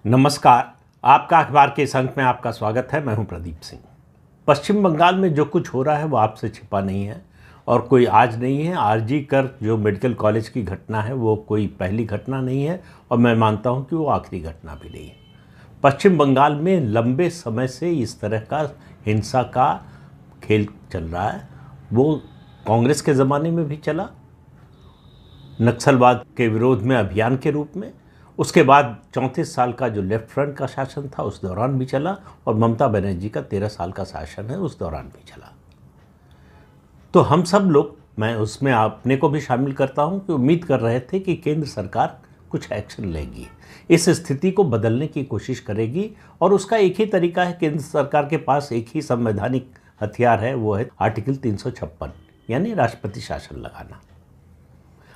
नमस्कार। आपका अखबार के इस अंक में आपका स्वागत है। मैं हूं प्रदीप सिंह। पश्चिम बंगाल में जो कुछ हो रहा है वो आपसे छिपा नहीं है और कोई आज नहीं है। आरजी कर जो मेडिकल कॉलेज की घटना है वो कोई पहली घटना नहीं है और मैं मानता हूं कि वो आखिरी घटना भी नहीं है। पश्चिम बंगाल में लंबे समय से इस तरह का हिंसा का खेल चल रहा है। वो कांग्रेस के ज़माने में भी चला, नक्सलवाद के विरोध में अभियान के रूप में। उसके बाद 34 साल का जो लेफ्ट फ्रंट का शासन था उस दौरान भी चला और ममता बनर्जी का 13 साल का शासन है उस दौरान भी चला। तो हम सब लोग, मैं उसमें अपने को भी शामिल करता हूं, कि उम्मीद कर रहे थे कि केंद्र सरकार कुछ एक्शन लेगी, इस स्थिति को बदलने की कोशिश करेगी। और उसका एक ही तरीका है, केंद्र सरकार के पास एक ही संवैधानिक हथियार है, वो है आर्टिकल 356 यानी राष्ट्रपति शासन लगाना।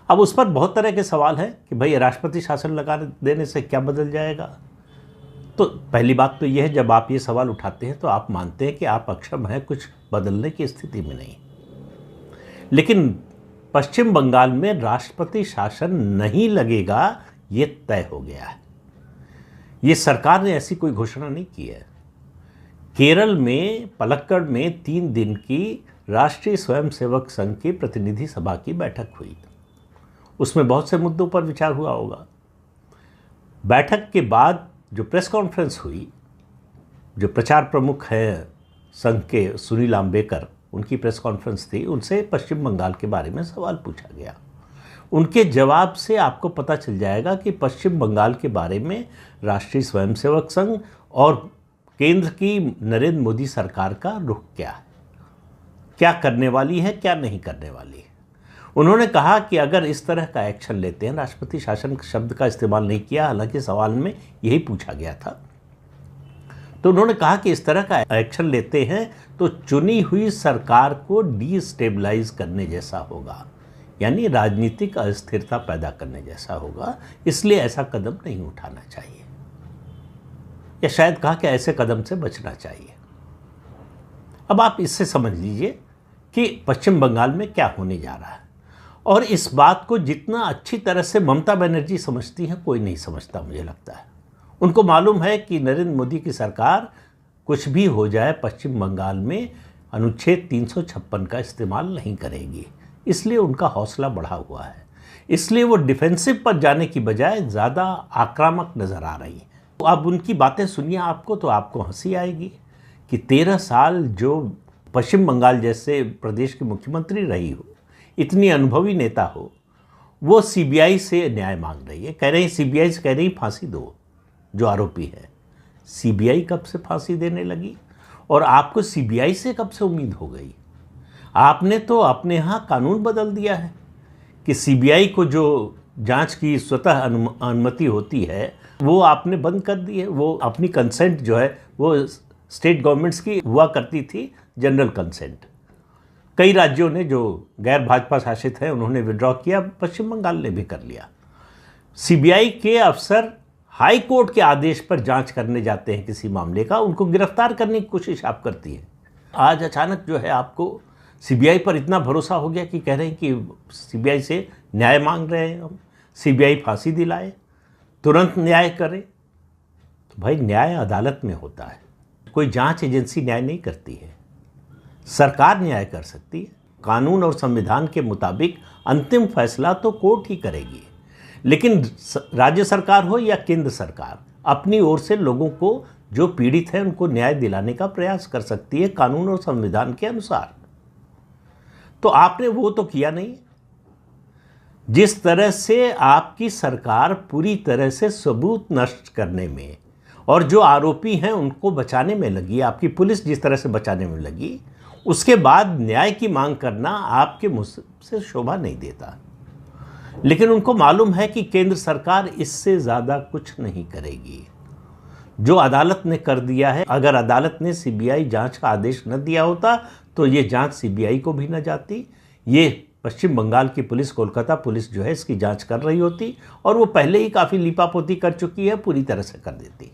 अब उस पर बहुत तरह के सवाल हैं कि भाई राष्ट्रपति शासन लगा देने से क्या बदल जाएगा। तो पहली बात तो यह है, जब आप ये सवाल उठाते हैं तो आप मानते हैं कि आप अक्षम हैं, कुछ बदलने की स्थिति में नहीं। लेकिन पश्चिम बंगाल में राष्ट्रपति शासन नहीं लगेगा ये तय हो गया है। ये सरकार ने ऐसी कोई घोषणा नहीं की है। केरल में पलक्कड़ में 3 दिन की राष्ट्रीय स्वयंसेवक संघ की प्रतिनिधि सभा की बैठक हुई। उसमें बहुत से मुद्दों पर विचार हुआ होगा। बैठक के बाद जो प्रेस कॉन्फ्रेंस हुई, जो प्रचार प्रमुख हैं संघ के सुनील अम्बेकर, उनकी प्रेस कॉन्फ्रेंस थी, उनसे पश्चिम बंगाल के बारे में सवाल पूछा गया। उनके जवाब से आपको पता चल जाएगा कि पश्चिम बंगाल के बारे में राष्ट्रीय स्वयंसेवक संघ और केंद्र की नरेंद्र मोदी सरकार का रुख क्या है, क्या करने वाली है, क्या नहीं करने वाली है। उन्होंने कहा कि अगर इस तरह का एक्शन लेते हैं, राष्ट्रपति शासन शब्द का इस्तेमाल नहीं किया, हालांकि सवाल में यही पूछा गया था, तो उन्होंने कहा कि इस तरह का एक्शन लेते हैं तो चुनी हुई सरकार को डीस्टेबलाइज करने जैसा होगा, यानी राजनीतिक अस्थिरता पैदा करने जैसा होगा। इसलिए ऐसा कदम नहीं उठाना चाहिए, या शायद कहा कि ऐसे कदम से बचना चाहिए। अब आप इससे समझ लीजिए कि पश्चिम बंगाल में क्या होने जा रहा है। और इस बात को जितना अच्छी तरह से ममता बनर्जी समझती हैं, कोई नहीं समझता मुझे लगता है। उनको मालूम है कि नरेंद्र मोदी की सरकार कुछ भी हो जाए पश्चिम बंगाल में अनुच्छेद 356 का इस्तेमाल नहीं करेगी। इसलिए उनका हौसला बढ़ा हुआ है। इसलिए वो डिफेंसिव पर जाने की बजाय ज़्यादा आक्रामक नज़र आ रही हैं। तो अब उनकी बातें सुनिए आपको तो आपको हंसी आएगी कि 13 साल जो पश्चिम बंगाल जैसे प्रदेश की मुख्यमंत्री रही हो, इतनी अनुभवी नेता हो, वो सीबीआई से न्याय मांग रही है। कह रही सीबीआई से कह रही फांसी दो जो आरोपी है। सीबीआई कब से फांसी देने लगी और आपको सीबीआई से कब से उम्मीद हो गई? आपने तो अपने यहाँ कानून बदल दिया है कि सीबीआई को जो जांच की स्वतः अनुमति होती है वो आपने बंद कर दी है। वो अपनी कंसेंट जो है वो स्टेट गवर्नमेंट्स की हुआ करती थी, जनरल कंसेंट। कई राज्यों ने जो गैर भाजपा शासित हैं उन्होंने विड्रॉ किया, पश्चिम बंगाल ने भी कर लिया। सीबीआई के अफसर हाई कोर्ट के आदेश पर जांच करने जाते हैं किसी मामले का, उनको गिरफ्तार करने की कोशिश आप करती हैं। आज अचानक जो है आपको सीबीआई पर इतना भरोसा हो गया कि कह रहे हैं कि सीबीआई से न्याय मांग रहे हैं हम, सीबीआई फांसी दिलाए, तुरंत न्याय करे। तो भाई न्याय अदालत में होता है, कोई जांच एजेंसी न्याय नहीं करती है, सरकार न्याय कर सकती है। कानून और संविधान के मुताबिक अंतिम फैसला तो कोर्ट ही करेगी। लेकिन राज्य सरकार हो या केंद्र सरकार अपनी ओर से लोगों को जो पीड़ित हैं उनको न्याय दिलाने का प्रयास कर सकती है कानून और संविधान के अनुसार। तो आपने वो तो किया नहीं। जिस तरह से आपकी सरकार पूरी तरह से सबूत नष्ट करने में और जो आरोपी हैं उनको बचाने में लगी, आपकी पुलिस जिस तरह से बचाने में लगी, उसके बाद न्याय की मांग करना आपके मुंह से शोभा नहीं देता। लेकिन उनको मालूम है कि केंद्र सरकार इससे ज़्यादा कुछ नहीं करेगी। जो अदालत ने कर दिया है, अगर अदालत ने सीबीआई जांच का आदेश न दिया होता तो ये जांच सीबीआई को भी न जाती। ये पश्चिम बंगाल की पुलिस, कोलकाता पुलिस जो है इसकी जांच कर रही होती और वो पहले ही काफ़ी लीपापोती कर चुकी है, पूरी तरह से कर देती।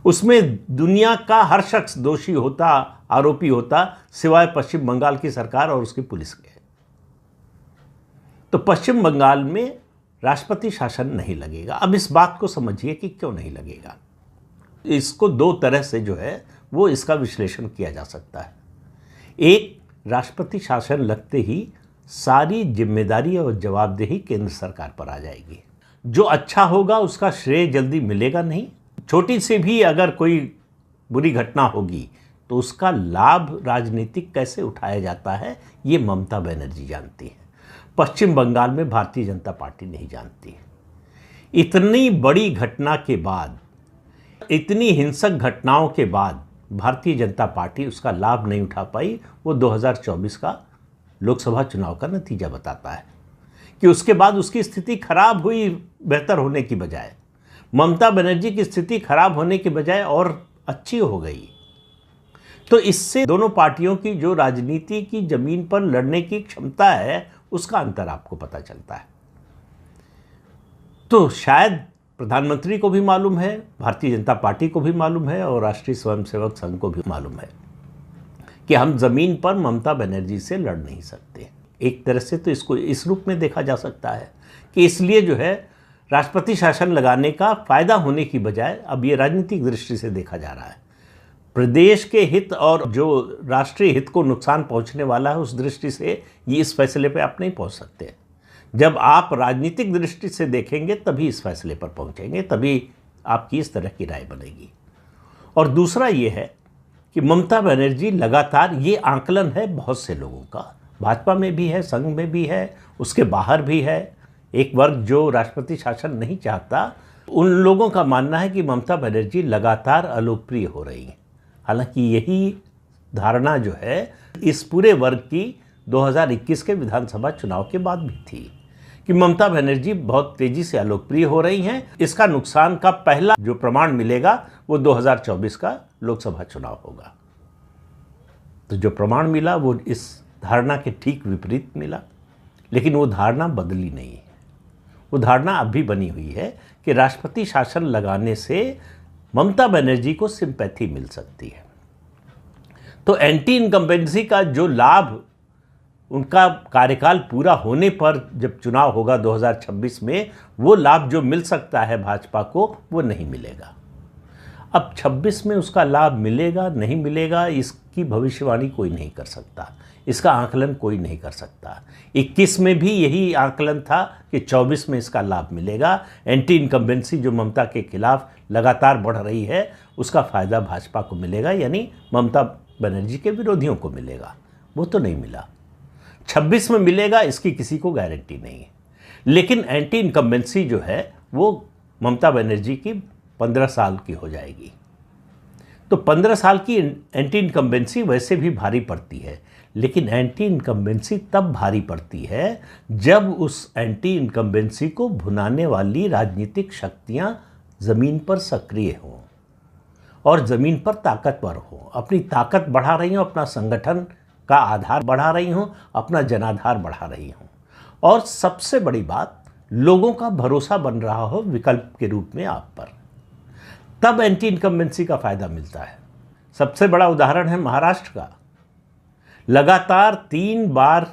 उसमें दुनिया का हर शख्स दोषी होता, आरोपी होता, सिवाय पश्चिम बंगाल की सरकार और उसकी पुलिस के। तो पश्चिम बंगाल में राष्ट्रपति शासन नहीं लगेगा। अब इस बात को समझिए कि क्यों नहीं लगेगा। इसको दो तरह से जो है वो इसका विश्लेषण किया जा सकता है। एक, राष्ट्रपति शासन लगते ही सारी जिम्मेदारी और जवाबदेही केंद्र सरकार पर आ जाएगी। जो अच्छा होगा उसका श्रेय जल्दी मिलेगा नहीं। छोटी सी भी अगर कोई बुरी घटना होगी तो उसका लाभ राजनीतिक कैसे उठाया जाता है ये ममता बनर्जी जानती है, पश्चिम बंगाल में भारतीय जनता पार्टी नहीं जानती है। इतनी बड़ी घटना के बाद, इतनी हिंसक घटनाओं के बाद भारतीय जनता पार्टी उसका लाभ नहीं उठा पाई। वो 2024 का लोकसभा चुनाव का नतीजा बताता है कि उसके बाद उसकी स्थिति खराब हुई बेहतर होने की बजाय। ममता बनर्जी की स्थिति खराब होने की बजाय और अच्छी हो गई। तो इससे दोनों पार्टियों की जो राजनीति की जमीन पर लड़ने की क्षमता है उसका अंतर आपको पता चलता है। तो शायद प्रधानमंत्री को भी मालूम है, भारतीय जनता पार्टी को भी मालूम है और राष्ट्रीय स्वयंसेवक संघ को भी मालूम है कि हम जमीन पर ममता बनर्जी से लड़ नहीं सकते। एक तरह से तो इसको इस रूप में देखा जा सकता है कि इसलिए जो है राष्ट्रपति शासन लगाने का फायदा होने की बजाय अब ये राजनीतिक दृष्टि से देखा जा रहा है। प्रदेश के हित और जो राष्ट्रीय हित को नुकसान पहुंचने वाला है उस दृष्टि से ये इस फैसले पे आप नहीं पहुंच सकते। जब आप राजनीतिक दृष्टि से देखेंगे तभी इस फैसले पर पहुंचेंगे, तभी आपकी इस तरह की राय बनेगी। और दूसरा ये है कि ममता बनर्जी लगातार, ये आंकलन है बहुत से लोगों का, भाजपा में भी है, संघ में भी है, उसके बाहर भी है। एक वर्ग जो राष्ट्रपति शासन नहीं चाहता, उन लोगों का मानना है कि ममता बनर्जी लगातार अलोकप्रिय हो रही हैं। हालांकि यही धारणा जो है इस पूरे वर्ग की 2021 के विधानसभा चुनाव के बाद भी थी कि ममता बनर्जी बहुत तेजी से अलोकप्रिय हो रही हैं। इसका नुकसान का पहला जो प्रमाण मिलेगा वो 2024 का लोकसभा चुनाव होगा। तो जो प्रमाण मिला वो इस धारणा के ठीक विपरीत मिला, लेकिन वो धारणा बदली नहीं है। वो धारणा अभी बनी हुई है कि राष्ट्रपति शासन लगाने से ममता बनर्जी को सिंपैथी मिल सकती है। तो एंटी इनकम्बेंसी का जो लाभ उनका कार्यकाल पूरा होने पर जब चुनाव होगा 2026 में, वो लाभ जो मिल सकता है भाजपा को वो नहीं मिलेगा। अब 26 में उसका लाभ मिलेगा नहीं मिलेगा इसकी भविष्यवाणी कोई नहीं कर सकता, इसका आकलन कोई नहीं कर सकता। 21 में भी यही आकलन था कि 24 में इसका लाभ मिलेगा। एंटी इनकम्बेंसी जो ममता के खिलाफ लगातार बढ़ रही है उसका फ़ायदा भाजपा को मिलेगा, यानी ममता बनर्जी के विरोधियों को मिलेगा। वो तो नहीं मिला। 26 में मिलेगा इसकी किसी को गारंटी नहीं है। लेकिन एंटी इनकम्बेंसी जो है वो ममता बनर्जी की 15 साल की हो जाएगी। तो 15 साल की एंटी इनकम्बेंसी वैसे भी भारी पड़ती है, लेकिन एंटी इनकम्बेंसी तब भारी पड़ती है जब उस एंटी इनकम्बेंसी को भुनाने वाली राजनीतिक शक्तियां ज़मीन पर सक्रिय हों और ज़मीन पर ताकतवर हों, अपनी ताकत बढ़ा रही हों, अपना संगठन का आधार बढ़ा रही हों, अपना जनाधार बढ़ा रही हों, और सबसे बड़ी बात लोगों का भरोसा बन रहा हो विकल्प के रूप में आप पर, तब एंटी इनकम्बेंसी का फ़ायदा मिलता है। सबसे बड़ा उदाहरण है महाराष्ट्र का। लगातार 3 बार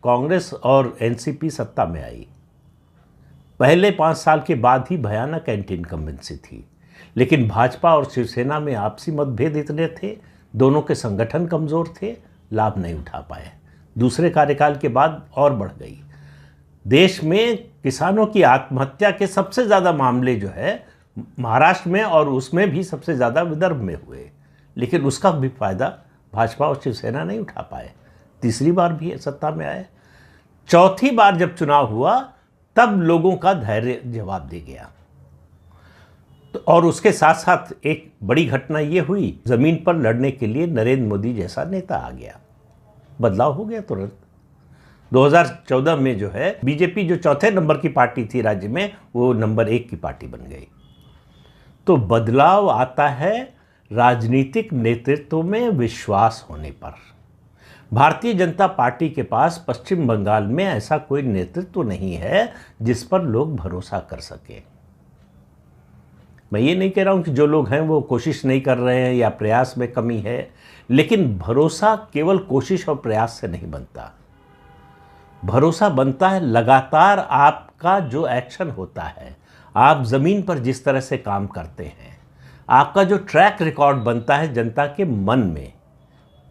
कांग्रेस और एनसीपी सत्ता में आई। पहले 5 साल के बाद ही भयानक एंटी इनकम्बेंसी थी, लेकिन भाजपा और शिवसेना में आपसी मतभेद इतने थे, दोनों के संगठन कमज़ोर थे, लाभ नहीं उठा पाए। दूसरे कार्यकाल के बाद और बढ़ गई। देश में किसानों की आत्महत्या के सबसे ज़्यादा मामले जो है महाराष्ट्र में, और उसमें भी सबसे ज़्यादा विदर्भ में हुए, लेकिन उसका भी फ़ायदा भाजपा और शिवसेना नहीं उठा पाए। तीसरी बार भी सत्ता में आए। चौथी बार जब चुनाव हुआ तब लोगों का धैर्य जवाब दे गया। तो और उसके साथ साथ एक बड़ी घटना ये हुई, ज़मीन पर लड़ने के लिए नरेंद्र मोदी जैसा नेता आ गया, बदलाव हो गया तुरंत। 2014 में जो है बीजेपी जो चौथे नंबर की पार्टी थी राज्य में, वो नंबर 1 की पार्टी बन गई। तो बदलाव आता है राजनीतिक नेतृत्व में विश्वास होने पर। भारतीय जनता पार्टी के पास पश्चिम बंगाल में ऐसा कोई नेतृत्व नहीं है जिस पर लोग भरोसा कर सके। मैं ये नहीं कह रहा हूं कि जो लोग हैं वो कोशिश नहीं कर रहे हैं या प्रयास में कमी है, लेकिन भरोसा केवल कोशिश और प्रयास से नहीं बनता। भरोसा बनता है लगातार आपका जो एक्शन होता है, आप ज़मीन पर जिस तरह से काम करते हैं, आपका जो ट्रैक रिकॉर्ड बनता है जनता के मन में,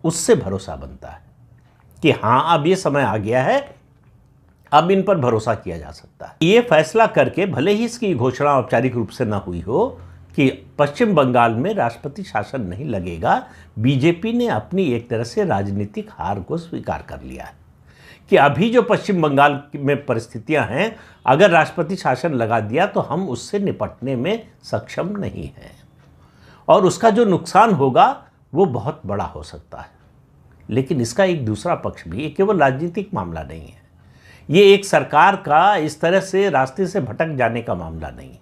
उससे भरोसा बनता है कि हाँ अब ये समय आ गया है, अब इन पर भरोसा किया जा सकता है। ये फैसला करके, भले ही इसकी घोषणा औपचारिक रूप से ना हुई हो कि पश्चिम बंगाल में राष्ट्रपति शासन नहीं लगेगा, बीजेपी ने अपनी एक तरह से राजनीतिक हार को स्वीकार कर लिया है कि अभी जो पश्चिम बंगाल में परिस्थितियां हैं, अगर राष्ट्रपति शासन लगा दिया तो हम उससे निपटने में सक्षम नहीं हैं और उसका जो नुकसान होगा वो बहुत बड़ा हो सकता है। लेकिन इसका एक दूसरा पक्ष भी, ये केवल राजनीतिक मामला नहीं है, ये एक सरकार का इस तरह से रास्ते से भटक जाने का मामला नहीं है,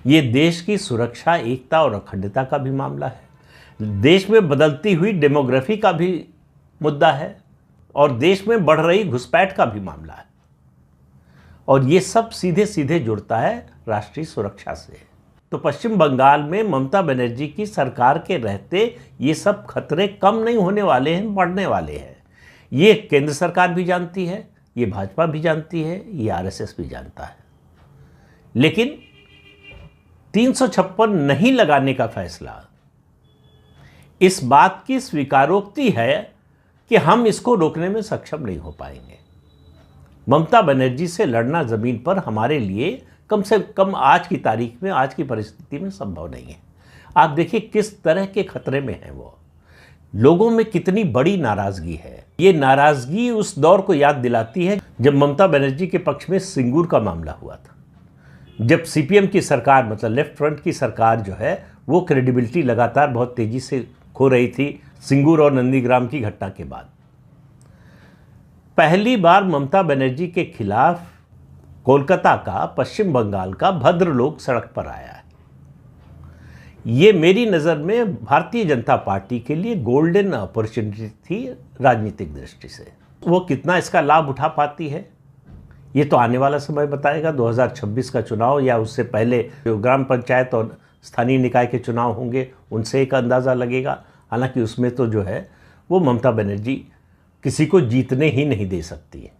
ये देश की सुरक्षा, एकता और अखंडता का भी मामला है। देश में बदलती हुई डेमोग्राफी का भी मुद्दा है और देश में बढ़ रही घुसपैठ का भी मामला है और ये सब सीधे सीधे जुड़ता है राष्ट्रीय सुरक्षा से। तो पश्चिम बंगाल में ममता बनर्जी की सरकार के रहते ये सब खतरे कम नहीं होने वाले हैं, बढ़ने वाले हैं। ये केंद्र सरकार भी जानती है, ये भाजपा भी जानती है, ये आरएसएस भी जानता है। लेकिन 356 नहीं लगाने का फैसला इस बात की स्वीकारोक्ति है कि हम इसको रोकने में सक्षम नहीं हो पाएंगे। ममता बनर्जी से लड़ना जमीन पर हमारे लिए कम से कम आज की तारीख में, आज की परिस्थिति में संभव नहीं है। आप देखिए किस तरह के खतरे में है वो, लोगों में कितनी बड़ी नाराजगी है। ये नाराजगी उस दौर को याद दिलाती है जब ममता बनर्जी के पक्ष में सिंगूर का मामला हुआ था, जब सीपीएम की सरकार, मतलब लेफ्ट फ्रंट की सरकार जो है, वो क्रेडिबिलिटी लगातार बहुत तेजी से खो रही थी सिंगूर और नंदीग्राम की घटना के बाद। पहली बार ममता बनर्जी के खिलाफ कोलकाता का, पश्चिम बंगाल का भद्रलोक सड़क पर आया है। ये मेरी नज़र में भारतीय जनता पार्टी के लिए गोल्डन अपॉर्चुनिटी थी राजनीतिक दृष्टि से। वो कितना इसका लाभ उठा पाती है ये तो आने वाला समय बताएगा। 2026 का चुनाव या उससे पहले जो ग्राम पंचायत और स्थानीय निकाय के चुनाव होंगे उनसे एक अंदाज़ा लगेगा। हालांकि उसमें तो जो है वो ममता बनर्जी किसी को जीतने ही नहीं दे सकती है।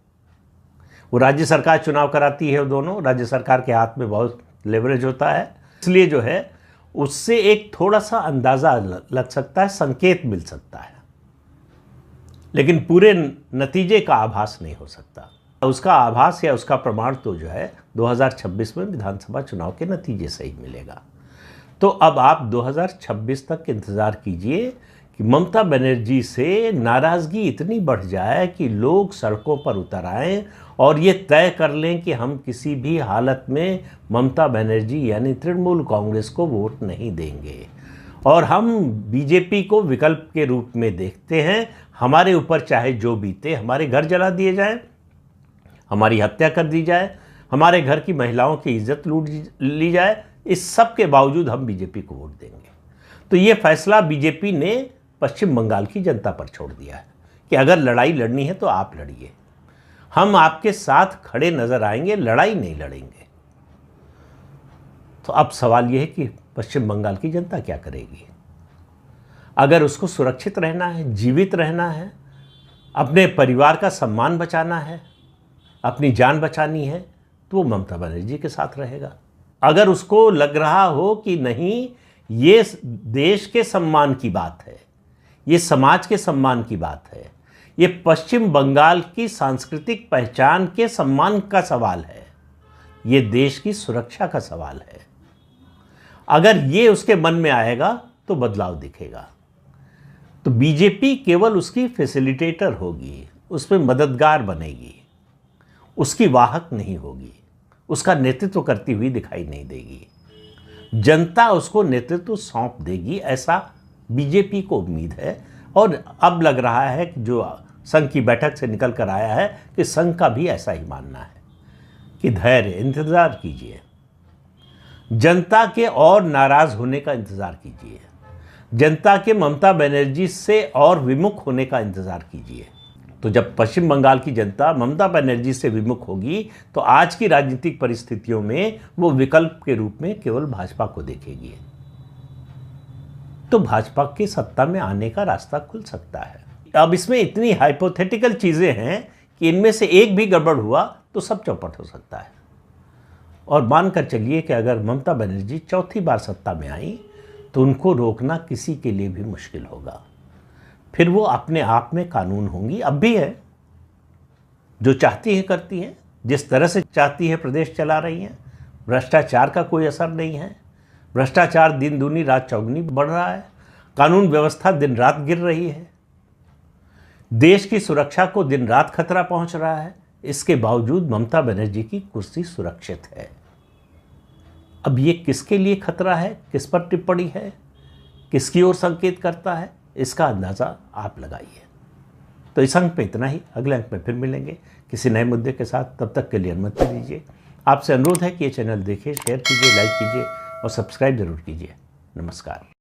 वो राज्य सरकार चुनाव कराती है, वो दोनों राज्य सरकार के हाथ में बहुत लेवरेज होता है, इसलिए जो है उससे एक थोड़ा सा अंदाज़ा लग सकता है, संकेत मिल सकता है, लेकिन पूरे नतीजे का आभास नहीं हो सकता। उसका आभास या उसका प्रमाण तो जो है 2026 में विधानसभा चुनाव के नतीजे से ही मिलेगा। तो अब आप 2026 तक इंतज़ार कीजिए कि ममता बनर्जी से नाराज़गी इतनी बढ़ जाए कि लोग सड़कों पर उतर आएँ और ये तय कर लें कि हम किसी भी हालत में ममता बनर्जी यानी तृणमूल कांग्रेस को वोट नहीं देंगे और हम बीजेपी को विकल्प के रूप में देखते हैं। हमारे ऊपर चाहे जो बीते, हमारे घर जला दिए जाए, हमारी हत्या कर दी जाए, हमारे घर की महिलाओं की इज्जत लूट ली जाए, इस सब के बावजूद हम बीजेपी को वोट देंगे। तो ये फैसला बीजेपी ने पश्चिम बंगाल की जनता पर छोड़ दिया है कि अगर लड़ाई लड़नी है तो आप लड़िए, हम आपके साथ खड़े नजर आएंगे, लड़ाई नहीं लड़ेंगे। तो अब सवाल यह है कि पश्चिम बंगाल की जनता क्या करेगी। अगर उसको सुरक्षित रहना है, जीवित रहना है, अपने परिवार का सम्मान बचाना है, अपनी जान बचानी है, तो वो ममता बनर्जी के साथ रहेगा। अगर उसको लग रहा हो कि नहीं ये देश के सम्मान की बात है, ये समाज के सम्मान की बात है, ये पश्चिम बंगाल की सांस्कृतिक पहचान के सम्मान का सवाल है, ये देश की सुरक्षा का सवाल है, अगर ये उसके मन में आएगा तो बदलाव दिखेगा। तो बीजेपी केवल उसकी फैसिलिटेटर होगी, उसमें मददगार बनेगी, उसकी वाहक नहीं होगी, उसका नेतृत्व करती हुई दिखाई नहीं देगी। जनता उसको नेतृत्व सौंप देगी, ऐसा बीजेपी को उम्मीद है। और अब लग रहा है कि जो संघ की बैठक से निकल कर आया है कि संघ का भी ऐसा ही मानना है कि धैर्य, इंतज़ार कीजिए, जनता के और नाराज़ होने का इंतज़ार कीजिए, जनता के ममता बनर्जी से और विमुख होने का इंतज़ार कीजिए। तो जब पश्चिम बंगाल की जनता ममता बनर्जी से विमुख होगी तो आज की राजनीतिक परिस्थितियों में वो विकल्प के रूप में केवल भाजपा को देखेगी, तो भाजपा के सत्ता में आने का रास्ता खुल सकता है। अब इसमें इतनी हाइपोथेटिकल चीज़ें हैं कि इनमें से एक भी गड़बड़ हुआ तो सब चौपट हो सकता है। और मानकर चलिए कि अगर ममता बनर्जी चौथी बार सत्ता में आई तो उनको रोकना किसी के लिए भी मुश्किल होगा। फिर वो अपने आप में कानून होंगी, अब भी है, जो चाहती हैं करती हैं, जिस तरह से चाहती है प्रदेश चला रही हैं। भ्रष्टाचार का कोई असर नहीं है, भ्रष्टाचार दिन दूनी रात चौगुनी बढ़ रहा है, कानून व्यवस्था दिन रात गिर रही है, देश की सुरक्षा को दिन रात खतरा पहुंच रहा है। इसके बावजूद ममता बनर्जी की कुर्सी सुरक्षित है। अब ये किसके लिए खतरा है, किस पर टिप्पणी है, किसकी ओर संकेत करता है, इसका अंदाज़ा आप लगाइए। तो इस अंक में इतना ही, अगले अंक में फिर मिलेंगे किसी नए मुद्दे के साथ। तब तक के लिए अनुमति दीजिए। आपसे अनुरोध है कि ये चैनल देखिए, शेयर कीजिए, लाइक कीजिए और सब्सक्राइब जरूर कीजिए। नमस्कार।